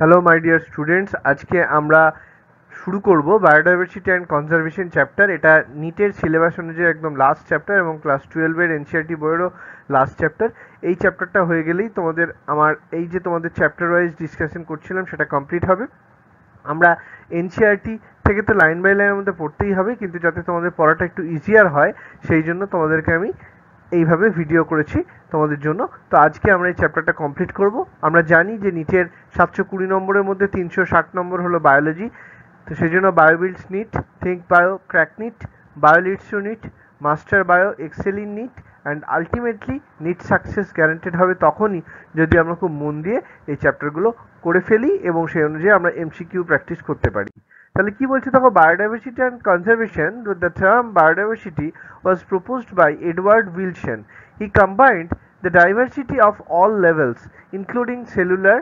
Hello my dear students, আজকে আমরা শুরু করব বায়োডাইভার্সিটি অ্যান্ড কনজারভেশন চ্যাপ্টার। এটা নিটের সিলেবাস অনুযায়ী একদম লাস্ট চ্যাপ্টার এবং ক্লাস 12-এর এনসিইআরটি বইয়েরও লাস্ট চ্যাপ্টার। এই চ্যাপ্টারটা হয়ে গেলেই তোমাদের আমার এই যে তোমাদের চ্যাপ্টার ওয়াইজ ডিসকাশন করছিলাম সেটা কমপ্লিট হবে। আমরা এনসিইআরটি থেকে তো লাইন বাই লাইনের মধ্যে পড়তেই হবে, কিন্তু যাতে তোমাদের পড়াটা একটু ইজিয়ার হয় সেই জন্য তোমাদেরকে আমি এইভাবে ভিডিও করেছি তোমাদের জন্য। তো আজকে আমরা এই চ্যাপ্টারটা কমপ্লিট করব। আমরা জানি যে নিটের 720 নম্বরের মধ্যে 360 নম্বর হলো বায়োলজি। তো সেই জন্য bio builds NEET, think bio, crack NEET, bio leads to NEET, master bio, excel in NEET and ultimately NEET success guaranteed হবে তখনই যদি আমরা খুব মন দিয়ে এই চ্যাপ্টারগুলো করে ফেলি এবং সেই অনুযায়ী আমরা এমসিকিউ প্র্যাকটিস করতে পারি। তাহলে কি বলছে দেখো, biodiversity and conservation, the term biodiversity was proposed by Edward Wilson. He combined the diversity of all levels, including cellular,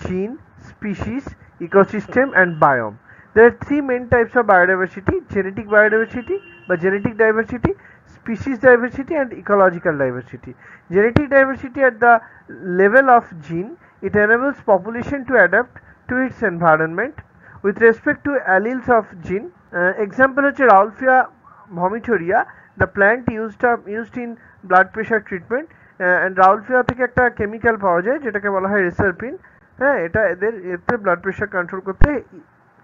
gene, species, ecosystem, and biome. There are three main types of biodiversity: genetic biodiversity বা genetic diversity, species diversity, and ecological diversity. Genetic diversity at the level of gene, it enables population to adapt to its environment with respect to alleles of gene. Example হচ্ছে রাউলফিয়া ভমিটোরিয়া, the plant used in blood pressure treatment. and রাউলফিয়া থেকে একটা chemical পাওয়া যায় যেটাকে বলা হয় reserpine. হ্যাঁ, এটা এতে ব্লাড প্রেশার কন্ট্রোল করতে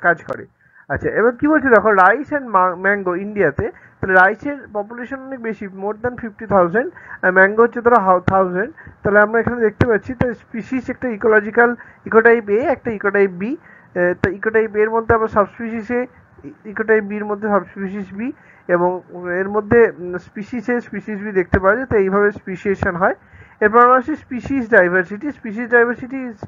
কাজ করে। আচ্ছা, এবার কি বলছে দেখো, রাইস অ্যান্ড ম্যাঙ্গো ইন্ডিয়াতে, তাহলে রাইসের পপুলেশন অনেক বেশি, মোর দ্যান 50,000, আর ম্যাঙ্গো হচ্ছে ধরো 1000। তাহলে আমরা এখানে দেখতে পাচ্ছি তো স্পিসিস একটা ইকোলজিক্যাল, ইকোটাইপ এ একটা ইকোটাইপ বি। তো ইকোটাইপ এর মধ্যে আবার সাবস্পিসিসে, ইকোটাইপ বির মধ্যে সাবস্পিসিস বি, এবং এর মধ্যে স্পিসিস এ স্পিসিস বি দেখতে পাওয়া যায়। তো এইভাবে স্পিসিয়েশন হয়। এরপর আমরা আসছি species diversity. Species diversity is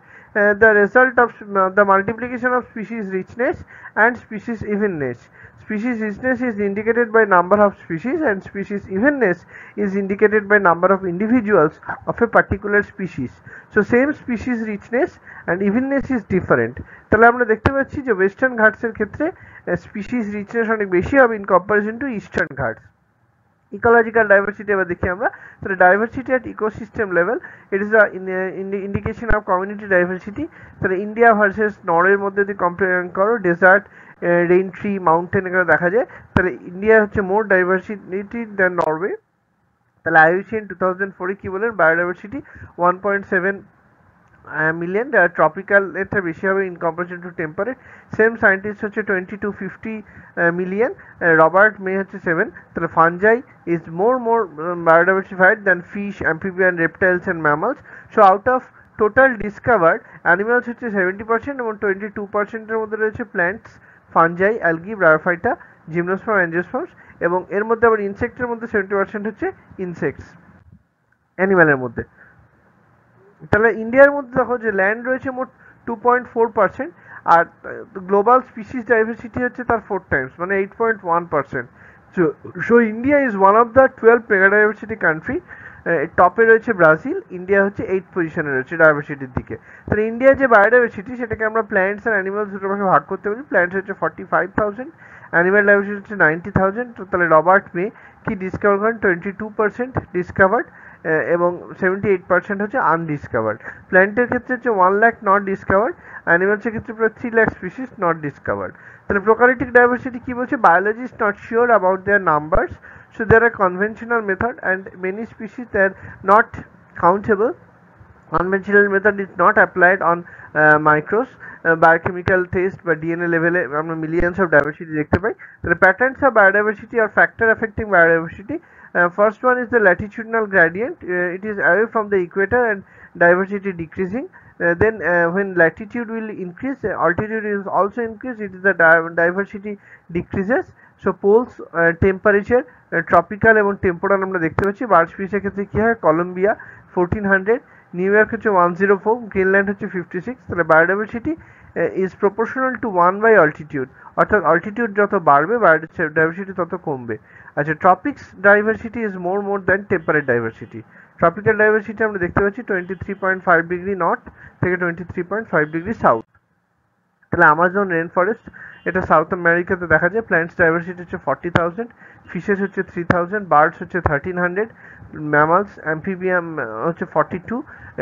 the result of the multiplication of species richness and species evenness. Species richness is indicated by number of species and species evenness is indicated by number of individuals of a particular species. So same species richness and evenness is different. তাহলে আমরা দেখতে পাচ্ছি যে western ঘাটসের ক্ষেত্রে species richness অনেক বেশি হবে in comparison two eastern Ghats. Ecological diversity এবার দেখি আমরা। তাহলে diversity at ecosystem level, it is indication of community diversity. তাহলে ইন্ডিয়া ভার্সেস নরওয়ের মধ্যে যদি কম্পেয়ার করো, ডেজার্ট, রেইন ট্রি, মাউন্টেন এখানে দেখা যায়। তাহলে ইন্ডিয়া হচ্ছে মোর ডাইভার্সিটি দ্যান নরওয়ে। তাহলে আইইউসিএন 2004 কি বলেন, বায়োডাইভার্সিটি 1.7 মিলিয়ন। ট্রপিক্যাল এর বেশি হবে in comparison two temperate. Same scientist হচ্ছে 20 to 50 মিলিয়ন। রবার্ট মে হচ্ছে 7। তাহলে fungi is more biodiversified than fish, amphibian, reptiles and mammals. So out of total discovered animals হচ্ছে 70% এবং 22%-এর মধ্যে রয়েছে plants, fungi, algae, bryophyta, gymnosperm, angiosperms. এবং এর মধ্যে আবার ইনসেক্টের মধ্যে 70% হচ্ছে ইনসেক্টস অ্যানিমালের মধ্যে। তাহলে ইন্ডিয়ার মধ্যে দেখো যে ল্যান্ড রয়েছে মোট 2.4%, আর গ্লোবাল স্পিসিস ডাইভার্সিটি হচ্ছে তার 4 টাইমস, মানে 8.1%। So India is one of the 12 mega diversity country. টপে রয়েছে ব্রাজিল, ইন্ডিয়া হচ্ছে 8th পজিশনে রয়েছে ডাইভার্সিটির দিকে। তাহলে ইন্ডিয়ার যে বায়োডাইভার্সিটি সেটাকে আমরা প্ল্যান্টস আর অ্যানিমালস দুটো ভাগে ভাগ করতে পারি। প্ল্যান্টস হচ্ছে 45,000, অ্যানিমাল ডাইভার্সিটি হচ্ছে 90,000। তো তাহলে রবার্ট মে কি ডিসকভার করেন, 22% ডিসকভার্ড এবং 78% হচ্ছে আনডিসকভার্ড। প্ল্যান্টের ক্ষেত্রে হচ্ছে 1 লাখ নট ডিসকভার্ড, অ্যানিমালসের ক্ষেত্রে প্রায় 3 লাখ স্পিসিস নট ডিসকভার্ড। তাহলে প্রোক্যারিওটিক ডাইভার্সিটি কি বলছে, biologist not sure about their numbers, so there are conventional method and many species that are not countable. Conventional method is not applied on micros, biochemical test বা DNA লেভেলে আমরা millions of diversity দেখতে পাই। তাহলে patterns of biodiversity আর factor affecting biodiversity. First one is the latitudinal gradient. It is away from the equator and diversity decreasing. Then when latitude will increase, altitude is also increase, it is the diversity decreases. So poles, temperature, tropical এবং temporal আমরা দেখতে পাচ্ছি। Bird স্পিসের ক্ষেত্রে কি হয়, Colombia 1400, new York হচ্ছে 104, Greenland হচ্ছে 56। তাহলে biodiversity is proportional to 1 by altitude, অর্থাৎ অল্টিটিউড যত বাড়বে বায়োডাইভার্সিটি তত কমবে। আচ্ছা, tropics diversity is more than temperate diversity. Tropical diversity আমরা দেখতে পাচ্ছি 23.5 ডিগ্রি নর্থ থেকে 23.5 ডিগ্রি সাউথ। তাহলে আমাজন রেন ফরেস্ট এটা সাউথ আমেরিকাতে দেখা যায়। প্ল্যান্টস ডাইভার্সিটি হচ্ছে 40,000, ফিশেস হচ্ছে 3,000, বার্ডস হচ্ছে 1,300, ম্যামালস অ্যাম্ফিবিয়াম হচ্ছে 42,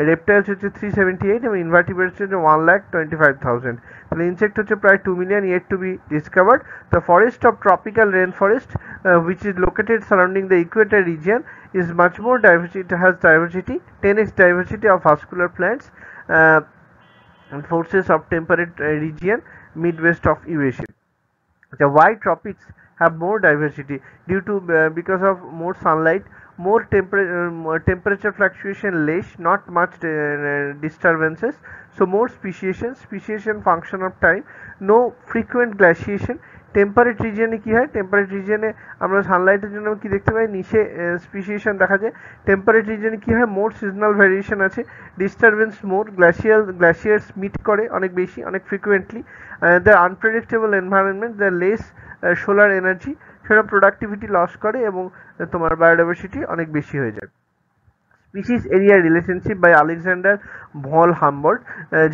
রেপটাইলস হচ্ছে 378 এবং ইনভার্টিব্রেটস হচ্ছে 1,25,000। তাহলে ইনসেক্ট হচ্ছে প্রায় 2 million yet to be discovered. The forest of tropical rain forest which is located surrounding the equator region is much more diversity. It has diversity 10x diversity of vascular plants and forces of temperate region midwest of Eurasia. The white tropics have more diversity due to because of more sunlight, more temperature fluctuation, less, not much disturbances, so more speciation function of time, no frequent glaciation. Temperate রিজিয়নে কি হয়, temperate রিজিয়নে আমরা সানলাইটের জন্য কি দেখতে পাই, নিচে স্পিসিয়েশন দেখা যায়। টেম্পারেট রিজিয়নে কি হয়, মোর সিজনাল ভ্যারিয়েশন আছে, ডিস্টারবেন্স মোর, গ্লাসিয়ার্স মিট করে অনেক বেশি, অনেক frequently. The unpredictable environment, the less solar energy, সেটা প্রোডাক্টিভিটি লস করে এবং তোমার বায়োডাইভার্সিটি অনেক বেশি হয়ে যায়। Species area relationship by Alexander von Humboldt,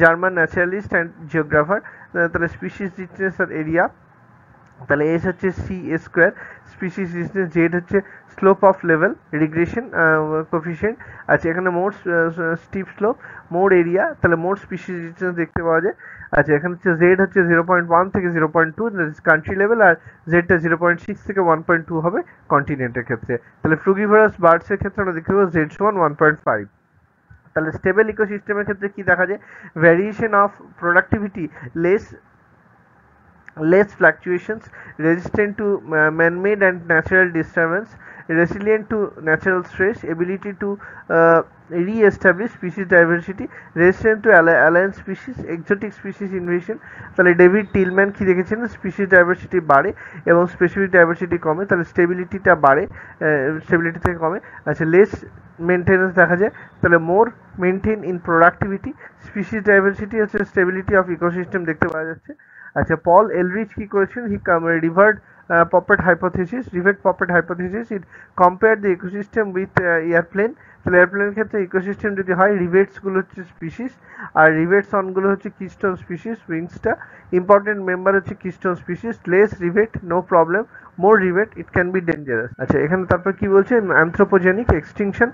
German naturalist and geographer. তাহলে স্পিসিস রিচনেস আর এরিয়া, তাহলে এস হচ্ছে C A square, species richness, Z হচ্ছে slope of level regression coefficient. আচ্ছা, এখানে মোর স্টিপ স্লোপ, মোর এরিয়া, তাহলে মোর স্পিসিস রিচনেস দেখতে পাওয়া যায়। আচ্ছা, এখানে হচ্ছে জেড হচ্ছে 0.1 থেকে 0.2 কান্ট্রি লেভেল, আর জেডটা 0.6 থেকে 1.2 হবে কন্টিনেন্টের ক্ষেত্রে। তাহলে ফ্রুগিভোরাস বার্ডসের ক্ষেত্রে আমরা দেখতে পাবো জেড সমান 1.5। তাহলে স্টেবল ইকোসিস্টেমের ক্ষেত্রে কি দেখা যায়, variation of productivity, less fluctuations, resistant to man-made and natural disturbance, resilient to natural stress, ability to re-establish species diversity, resistant to alien species, exotic species invasion। তাহলে ডেভিড টিলম্যান কি দেখেছেন, species diversity বাড়ে এবং specific diversity কমে, তাহলে স্টেবিলিটিটা বাড়ে, stability থেকে কমে। আচ্ছা, লেস মেনটেন্যান্স দেখা যায়, তাহলে more maintain in productivity, species diversity হচ্ছে স্টেবিলিটি অফ ইকোসিস্টেম দেখতে পাওয়া যাচ্ছে। আচ্ছা, পল এলরিচ কি করেছেন, হি রিভার্ড puppet hypothesis, it compared the ecosystem with airplane। তাহলে এয়ারপ্লেনের ক্ষেত্রে ইকোসিস্টেম যদি হয়, রিভেটস গুলো হচ্ছে স্পিসিস আর রিভেটস অন গুলো হচ্ছে কিস্টোন স্পিসিস, উইংসটা ইম্পর্টেন্ট মেম্বার হচ্ছে keystone species, less rivet no problem, more rivet it can be dangerous. আচ্ছা, এখানে তারপর কি বলছে, anthropogenic extinction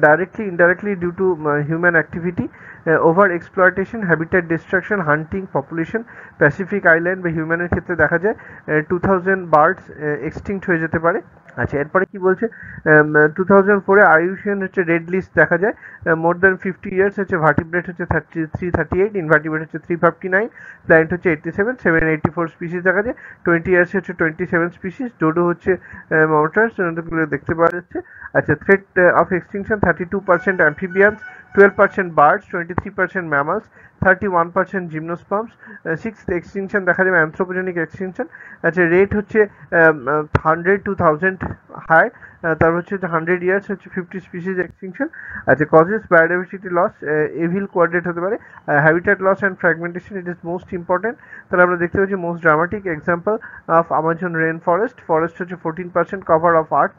directly indirectly due to human activity, over exploitation, habitat destruction, hunting, population. Pacific island বা হিউম্যানের ক্ষেত্রে দেখা যায় 2000 বার্ডস এক্সটিংক্ট হয়ে যেতে পারে। আচ্ছা, এরপরে কি বলছে, 2004-এ আইইউসিএন হচ্ছে রেড লিস্ট দেখা যায়, মোর দ্যান 50 ইয়ার্স হচ্ছে ভার্টিব্রেট হচ্ছে 338, ইনভার্টিব্রেট হচ্ছে 359, প্ল্যান্ট হচ্ছে 87, 784 স্পিসিস দেখা যায়। 20 ইয়ার্স হচ্ছে 27 স্পিসিস, ডোডো হচ্ছে মাউন্টার্স দেখতে পাওয়া যাচ্ছে। আচ্ছা, threat of extinction 32% amphibians, 12% birds, 23% mammals, 31% gymnosperms. Sixth extinction দেখা যাবে অ্যানথ্রোপোজেনিক এক্সটিংশন। আচ্ছা, রেট হচ্ছে 100 to 1000 হাই, তারপর হচ্ছে 100 ইয়ার্স হচ্ছে 50 স্পিসিস এক্সটিংশন। আচ্ছা, causes biodiversity loss, evil quartet হতে পারে, habitat loss and fragmentation it is most important. তাহলে আমরা দেখতে পাচ্ছি most dramatic example of Amazon rain forest হচ্ছে 14% কভার অফ আর্থ,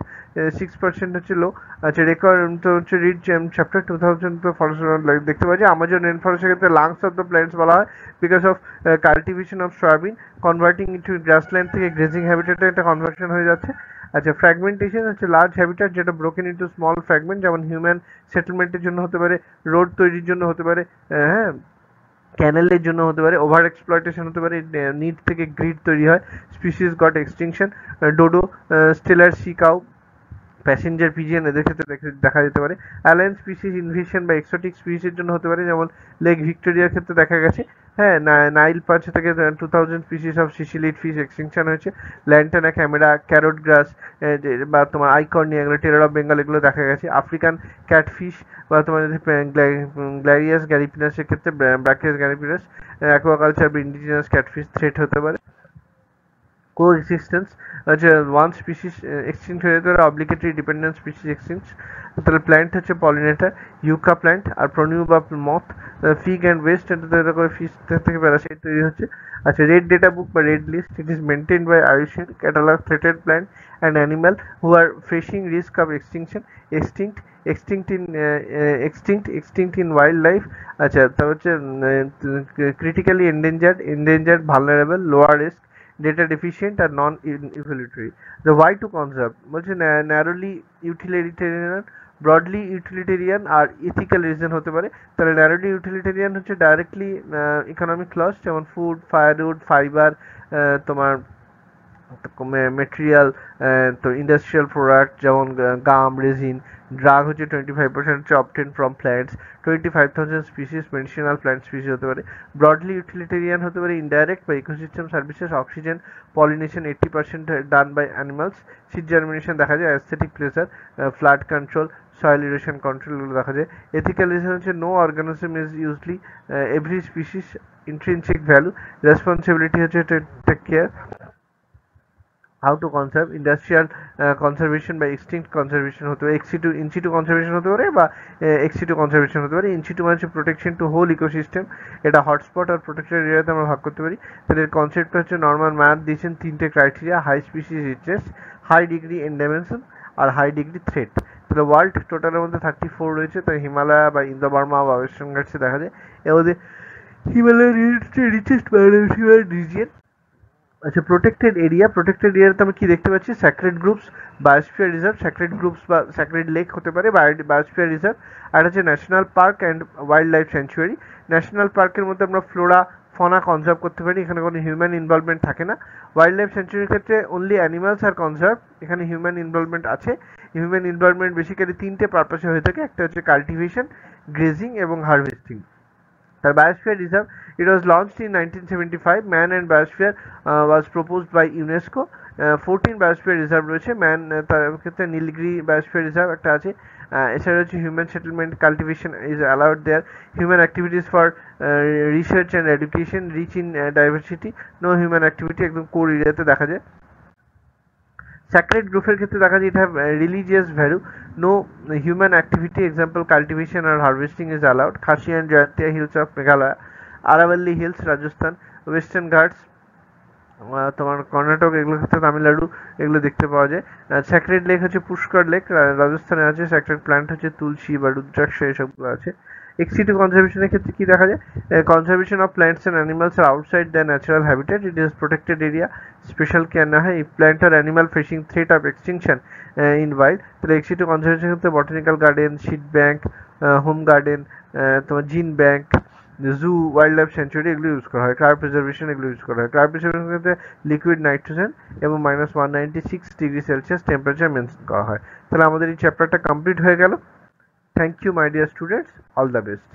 6% হচ্ছে লো। আচ্ছা, রেকর্ড হচ্ছে রিড চ্যাপ্টার 2000 ফরেস্ট দেখতে পাচ্ছি আমাজন রেন ফরেস্টের ক্ষেত্রে লাংস অফ দ্য প্ল্যান্টস বলা হয়, because of cultivation of soybean, converting into grassland থেকে গ্রেজিং হ্যাবিটেটে একটা কনভার্সন হয়ে যাচ্ছে। আচ্ছা, ফ্র্যাগমেন্টেশন হচ্ছে লার্জ হ্যাবিটেট যেটা ব্রোকেন ইন্টু স্মল ফ্র্যাগমেন্ট, যেমন হিউম্যান সেটেলমেন্টের জন্য হতে পারে, রোড তৈরির জন্য হতে পারে, হ্যাঁ, ক্যানেলের জন্য হতে পারে, ওভার এক্সপ্লয়টেশন হতে পারে, নিড থেকে গ্রিড তৈরি হয়। Species got extinction, dodo, Steller sea cow, passenger pigeon এদের ক্ষেত্রে দেখা যেতে পারে। অ্যালাইন স্পিসিস ইনভেশন বা এক্সোটিক স্পিসিসের জন্য হতে পারে, যেমন লেক ভিক্টোরিয়ার ক্ষেত্রে দেখা গেছে। হ্যাঁ, নাইল পার্চ থেকে 2000 স্পিসিস অফ সিসিলিড ফিশ এক্সটিংশন হয়েছে। ল্যান্টানা ক্যামেরা, ক্যারট গ্রাস বা তোমার আইকর্নিয়া, এগুলো টেরার অফ বেঙ্গল, এগুলো দেখা গেছে। আফ্রিকান ক্যাটফিশ বা তোমার গ্ল্যারিয়াস গ্যারিপিনাসের ক্ষেত্রে ব্র্যাকিয়াস গ্যারিপিনাস, অ্যাকোয়াকালচার বা ইন্ডিজিনাস ক্যাটফিশ থ্রেট হতে পারে। কোএক্সিস্টেন্স হচ্ছে ওয়ান স্পিসিস এক্সটিংক্ট হয়ে যেতে পারে, অব্লিগেটরি ডিপেন্ডেন্ট স্পিসিস এক্সচেঞ্জ। তাহলে প্ল্যান্ট হচ্ছে পলিনেটার, ইউকা প্ল্যান্ট, আর প্রনিউ বা মথ, ফিগ অ্যান্ড ওয়েস্ট, এটা করে ফিশ থেকে প্যারাসাইট তৈরি হচ্ছে। আচ্ছা, রেড ডেটা বুক বা red list, it is maintain by IUCN, catalog threatened plant and animal who are facing risk of extinction, extinct, extinct in wildlife। আচ্ছা, তা হচ্ছে critically endangered, vulnerable, lower risk, data deficient আর non evaluatory। the why to conserve বলছে narrowly utilitarian, broadly utilitarian আর ethical reason হতে পারে। তাহলে narrowly utilitarian হচ্ছে ডাইরেক্টলি ইকোনমিক লস, যেমন ফুড, ফায়ারউড, ফাইবার, তোমার মেটেরিয়াল, তো ইন্ডাস্ট্রিয়াল প্রোডাক্ট যেমন গাম, রেজিন। ড্রাগ হচ্ছে 25% হচ্ছে obtain from plants, 25,000 species medicinal plant species হতে পারে। ব্রডলি ইউটিলিটেরিয়ান হতে পারে ইনডাইরেক্ট বা ecosystem services, oxygen, pollination 80% done by animals, seed germination দেখা যায়, aesthetic pleasure, flood control, soil erosion control, এগুলো দেখা যায়। এথিক্যাল রিজন হচ্ছে no organism is useless every species intrinsic value, responsibility হচ্ছে take care. How to conserve, industrial conservation বা extinct conservation হতে পারে, এক্সিটু ইনসিটু কনজারভেশন হতে পারে বা এক্সিটু কনজারভেশন হতে পারে। ইনসিটু মানে হচ্ছে প্রোটেকশন টু হোল ইকোসিস্টেম, এটা হটস্পট আর প্রোটেক্টেড এরিয়াতে আমরা ভাগ করতে পারি। তাহলে এর কনসেপ্টটা হচ্ছে নর্মাল ম্যাথ দিয়েছেন তিনটে criteria: high species richness, high degree endemism আর হাই ডিগ্রি থ্রেট। তাহলে ওয়ার্ল্ড টোটালের মধ্যে 34 রয়েছে, তাই হিমালয় বা ইন্দো বার্মা বা ওয়েস্টার্ন ঘাটসে দেখা যায়। এর মধ্যে হিমালয় রিচেস্ট বায়োডাইভার্সিটি রিজিয়ন। আচ্ছা, প্রোটেক্টেড এরিয়াতে আমরা কি দেখতে পাচ্ছি? Sacred groups, biosphere reserve, sacred groups বা স্যাক্রেড লেক হতে পারে, বায়োস্ফিয়ার রিজার্ভ। আর হচ্ছে national park and wild life sanctuary. National পার্কের মধ্যে আমরা ফ্লোরা ফনা কনজার্ভ করতে পারি, এখানে কোনো হিউম্যান ইনভলভমেন্ট থাকে না। ওয়াইল্ড লাইফ স্যাংচুয়ারির ক্ষেত্রে অনলি অ্যানিমালস আর কনজার্ভ, এখানে হিউম্যান ইনভলভমেন্ট আছে। হিউম্যান ইনভলভমেন্ট বেসিক্যালি তিনটে পারপাসে হয়ে থাকে, একটা হচ্ছে কাল্টিভেশন, গ্রেজিং এবং harvesting. The Biosphere Reserve, it was launched in 1975. Man and Biosphere was proposed by UNESCO. 14 Biosphere Reserve রয়েছে। ম্যান তার ক্ষেত্রে নীলগিরি Biosphere Reserve একটা আছে। এছাড়া হচ্ছে human settlement, cultivation is allowed there, human activities for research and education, rich in diversity, no human activity, একদম core এরিয়াতে দেখা যায়। স্যাক্রেড গ্রুপের ক্ষেত্রে দেখা যায় it have religious value, no human activity, example cultivation or harvesting is allowed. Khasi and Jaintia hills of Meghalaya, Aravalli hills Rajasthan, western Ghats তোমার কর্ণাটক, এগুলোর ক্ষেত্রে তামিলনাড়ু, এগুলো দেখতে পাওয়া যায়। স্যাক্রেড লেক হচ্ছে পুষ্কর লেক, রাজস্থানে আছে। স্যাক্রেড প্ল্যান্ট হচ্ছে তুলসী বা রুদ্রাক্ষ, এসবগুলো আছে। এক্সিটু কনজারভেশনের ক্ষেত্রে কি দেখা যায়? Conservation of plants and animals আর outside the natural habitat, it is protected area, special care না হয় প্ল্যান্ট আর animal facing threat of extinction in wild. তাহলে এক্সিটু কনজারভেশনের ক্ষেত্রে botanical garden, seed bank, home garden, তোমার gene bank, zoo, wild life sanctuary, এগুলো use করা হয়। ক্রায়ো প্রিজার্ভেশন এগুলো ইউজ করা হয়। ক্রায়ো প্রিজার্ভেশনের ক্ষেত্রে লিকুইড নাইট্রোজেন এবং -196 ডিগ্রি সেলসিয়াস টেম্পারেচার মেনশন করা হয়। তাহলে আমাদের এই চ্যাপ্টারটা কমপ্লিট হয়ে গেল। Thank you my dear students, all the best.